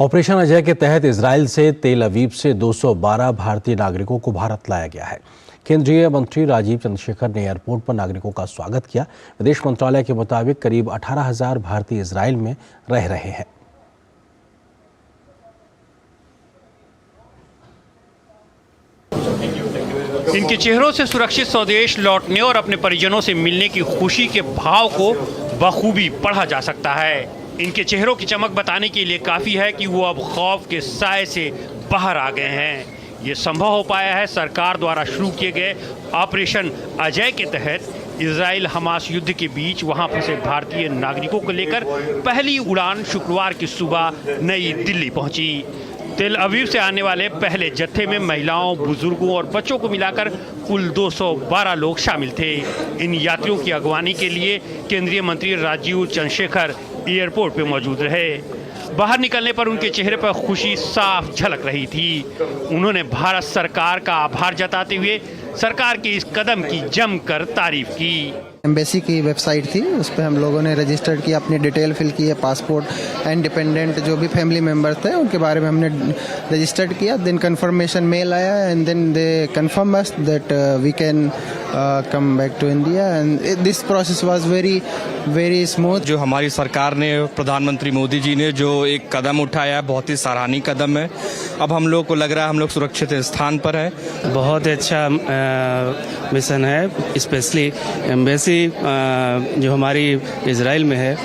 Operation Ajay के तहत Israel से तेल अवीव से 212 भारतीय नागरिकों को भारत लाया गया है। केंद्रीय मंत्री राजीव चंद्रशेखर ने एयरपोर्ट पर नागरिकों का स्वागत किया। विदेश मंत्रालय के मुताबिक करीब 18,000 भारतीय इजराइल में रह रहे हैं। इनके चेहरों से सुरक्षित स्वदेश लौटने और अपने परिजनों से मिलने की खुशी के भाव को बखूबी पढ़ा जा सकता है। इनके चेहरों की चमक बताने के लिए काफ़ी है कि वो अब खौफ के साए से बाहर आ गए हैं। ये संभव हो पाया है सरकार द्वारा शुरू किए गए ऑपरेशन अजय के तहत। इजराइल हमास युद्ध के बीच वहां फंसे भारतीय नागरिकों को लेकर पहली उड़ान शुक्रवार की सुबह नई दिल्ली पहुंची। तेल अवीव से आने वाले पहले जत्थे में महिलाओं, बुजुर्गों और बच्चों को मिलाकर कुल 212 लोग शामिल थे। इन यात्रियों की अगवानी के लिए केंद्रीय मंत्री राजीव चंद्रशेखर एयरपोर्ट पे मौजूद रहे। बाहर निकलने पर उनके चेहरे पर खुशी साफ झलक रही थी। उन्होंने भारत सरकार का आभार जताते हुए सरकार के इस कदम की जमकर तारीफ की। एम्बेसी की वेबसाइट थी, उस पर हम लोगों ने रजिस्टर्ड किया, अपनी डिटेल फिल की है, पासपोर्ट एंड डिपेंडेंट जो भी फैमिली मेम्बर्स थे उनके बारे में हमने रजिस्टर्ड किया। देन कंफर्मेशन मेल आया and then they confirm us that we can come back to India and this process was very smooth. जो हमारी सरकार ने, प्रधानमंत्री मोदी जी ने जो एक कदम उठाया, बहुत ही सराहनीय कदम है। अब हम लोग को लग रहा है हम लोग सुरक्षित स्थान पर है। बहुत अच्छा मिशन है। स्पेशली एम्बेसी जो हमारी इजराइल में है,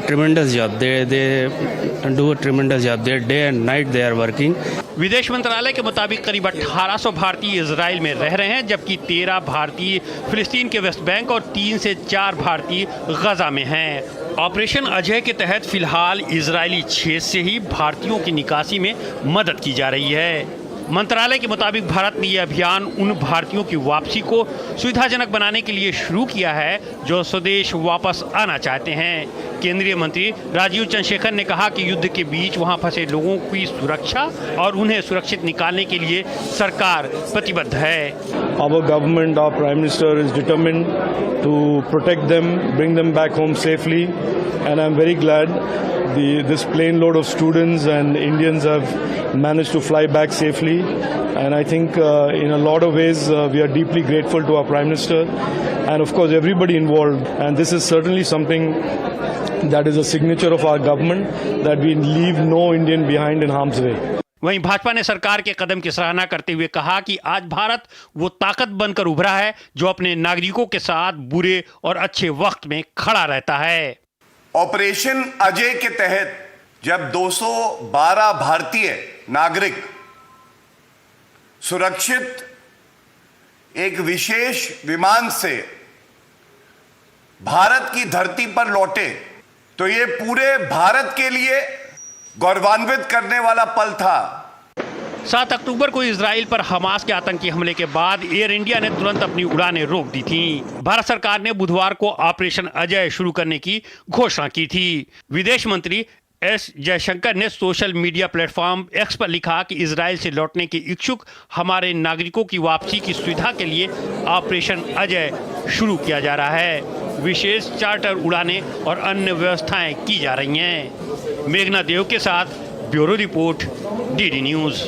tremendous job, they do a tremendous job, they day and night they are working. विदेश मंत्रालय के मुताबिक करीब 1800 भारतीय इजराइल में रह रहे हैं, जबकि 13 भारतीय फिलिस्तीन के वेस्ट बैंक और 3 से 4 भारतीय गजा में हैं। ऑपरेशन अजय के तहत फिलहाल इजरायली क्षेत्र से ही भारतीयों की निकासी में मदद की जा रही है। मंत्रालय के मुताबिक भारत ने यह अभियान उन भारतीयों की वापसी को सुविधाजनक बनाने के लिए शुरू किया है जो स्वदेश वापस आना चाहते हैं। केंद्रीय मंत्री राजीव चंद्रशेखर ने कहा कि युद्ध के बीच वहां फंसे लोगों की सुरक्षा और उन्हें सुरक्षित निकालने के लिए सरकार प्रतिबद्ध है। Our government, our Prime Minister is determined to protect them, bring them back home safely, and I'm very glad this plane load of students and Indians have managed to fly back safely. And I think in a lot of ways we are deeply grateful to our Prime Minister and of course everybody involved. And this is certainly something that is a signature of our government, that we leave no Indian behind in harm's way. वहीं भाजपा ने सरकार के कदम की सराहना करते हुए कहा कि आज भारत वो ताकत बनकर उभरा है जो अपने नागरिकों के साथ बुरे और अच्छे वक्त में खड़ा रहता है। ऑपरेशन अजय के तहत जब 212 भारतीय नागरिक सुरक्षित एक विशेष विमान से भारत की धरती पर लौटे तो ये पूरे भारत के लिए गौरवान्वित करने वाला पल था। 7 अक्टूबर को इजराइल पर हमास के आतंकी हमले के बाद एयर इंडिया ने तुरंत अपनी उड़ानें रोक दी थीं। भारत सरकार ने बुधवार को ऑपरेशन अजय शुरू करने की घोषणा की थी। विदेश मंत्री एस जयशंकर ने सोशल मीडिया प्लेटफॉर्म एक्स पर लिखा कि इजराइल से लौटने के इच्छुक हमारे नागरिकों की वापसी की सुविधा के लिए ऑपरेशन अजय शुरू किया जा रहा है। विशेष चार्टर उड़ानें और अन्य व्यवस्थाएं की जा रही हैं। मेघना देव के साथ ब्यूरो रिपोर्ट, डीडी न्यूज़।